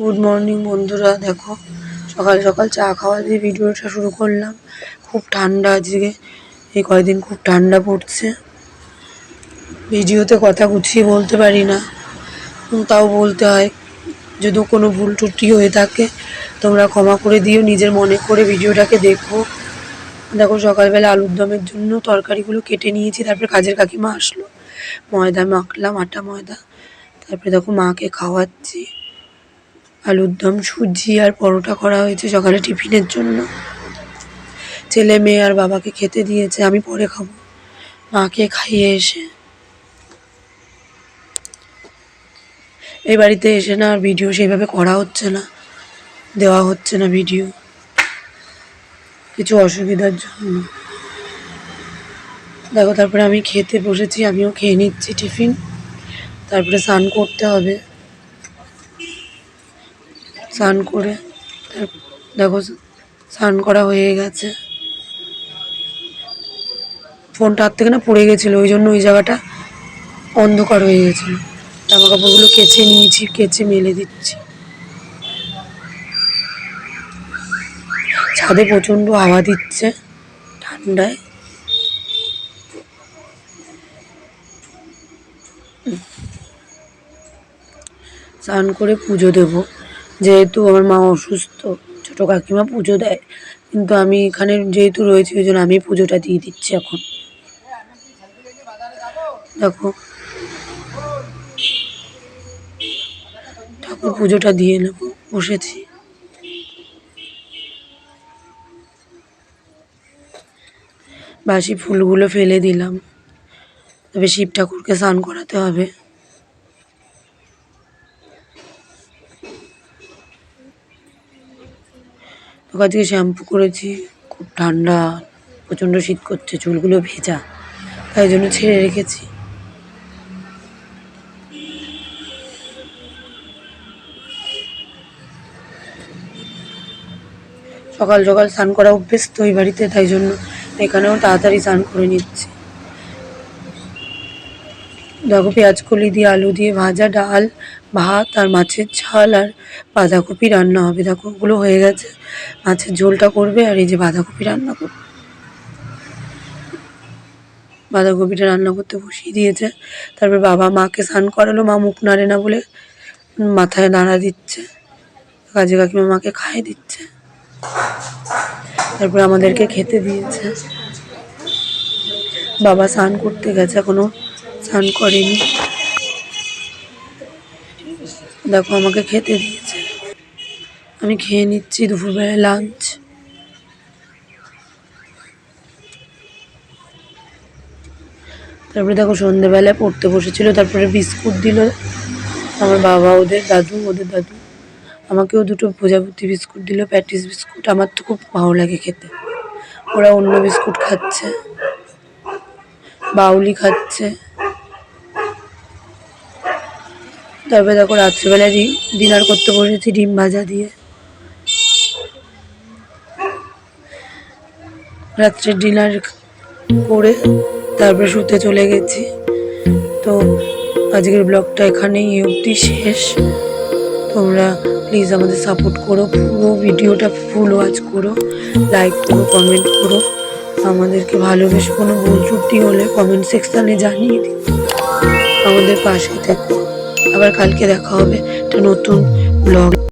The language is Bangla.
গুড মর্নিং বন্ধুরা। দেখো সকাল সকাল চা খাওয়া দিয়ে ভিডিওটা শুরু করলাম। খুব ঠান্ডা আজকে, এই কয়দিন খুব ঠান্ডা পড়ছে। ভিডিওতে কথা গুছিয়ে বলতে পারি না, তাও বলতে হয়। যদি কোনো ভুল ত্রুটি হয়ে থাকে তোমরা ক্ষমা করে দিও, নিজের মনে করে ভিডিওটাকে দেখো। দেখো সকালবেলা আলুর দমের জন্য তরকারিগুলো কেটে নিয়েছি, তারপরে কাজের কাকিমা আসলো, ময়দা মাখলাম, আটা ময়দা। তারপরে দেখো মাকে খাওয়াচ্ছি। আলুর দম, সুজি আর পরোটা করা হয়েছে সকালে টিফিনের জন্য। ছেলে মেয়ে আর বাবাকে খেতে দিয়েছে, আমি পরে খাবো। মাকে খাইয়ে এসে এই বাড়িতে এসে না আর ভিডিও সেইভাবে করা হচ্ছে না, দেওয়া হচ্ছে না ভিডিও, কিছু অসুবিধার জন্য। দেখো তারপরে আমি খেতে বসেছি, আমিও খেয়ে নিচ্ছি টিফিন। তারপরে স্নান করতে হবে। স্নান করে দেখো স্নান করা হয়ে গেছে। ফোনটা হাত থেকে না পড়ে গেছিলো, ওই জন্য ওই জায়গাটা অন্ধকার হয়ে গেছিলো। জামা কাপড়গুলো কেচে নিয়েছি, কেচে মেলে দিচ্ছি। ছাদে প্রচণ্ড হাওয়া দিচ্ছে ঠান্ডায়। স্নান করে পুজো দেব, যেহেতু আমার মা অসুস্থ। ছোটো কাকিমা পুজো দেয়, কিন্তু আমি এখানে যেহেতু রয়েছি ওই জন্য আমি পুজোটা দিয়ে দিচ্ছি এখন। দেখো ঠাকুর পুজোটা দিয়ে নেব, বসেছি। বাসি ফুলগুলো ফেলে দিলাম, তবে শিব ঠাকুরকে স্নান করাতে হবে। আজকে শ্যাম্পু করেছি, খুব ঠান্ডা, প্রচণ্ড শীত করছে, চুলগুলো ভেজা, তাই জন্য ছেড়ে রেখেছি। সকাল সকাল স্নান করা অভ্যেস তো এই বাড়িতে, তাই জন্য এখানেও তাড়াতাড়ি স্নান করে নিচ্ছি। দেখো পেঁয়াজকলি দিয়ে আলু দিয়ে ভাজা, ডাল, ভাত আর মাছের ঝাল আর বাঁধাকপি রান্না হবে। দেখো ওগুলো হয়ে গেছে, মাছের ঝোলটা করবে আর এই যে বাঁধাকপি রান্না করবে। বাঁধাকপিটা রান্না করতে বসিয়ে দিয়েছে। তারপর বাবা মাকে স্নান করালো, মা মুখ নাড়ে না বলে মাথায় নাড়া দিচ্ছে। কাজে কাকিমা মাকে খাইয়ে দিচ্ছে, তারপর আমাদেরকে খেতে দিয়েছে। বাবা স্নান করতে গেছে, এখনো স্নান করেনি। দেখো আমাকে খেতে দিয়েছে, আমি খেয়ে নিচ্ছি দুপুরবেলায় লাঞ্চ। তারপরে দেখো সন্ধ্যেবেলায় পড়তে বসেছিল, তারপরে বিস্কুট দিল আমার বাবা, ওদের দাদু আমাকেও দুটো প্রজাপতি বিস্কুট দিল, প্যাটিস বিস্কুট। আমার তো খুব ভালো লাগে খেতে। ওরা অন্য বিস্কুট খাচ্ছে, বাউলি খাচ্ছে। তারপরে দেখো রাত্রিবেলায় ডিনার করতে বসেছি ডিম ভাজা দিয়ে। রাত্রে ডিনার করে তারপরে শুতে চলে গেছি। তো আজকের ব্লগটা এখানেই অবধি শেষ। তোমরা প্লিজ আমাদের সাপোর্ট করো, পুরো ভিডিওটা ফুল ওয়াচ করো, লাইক করো, কমেন্ট করো। আমাদেরকে ভালোবেসে কোনো ভুল ত্রুটি হলে কমেন্ট সেকশানে জানিয়ে দিও। আমাদের পাশে থেকো। আবার কালকে দেখা হবে একটা নতুন ব্লগ।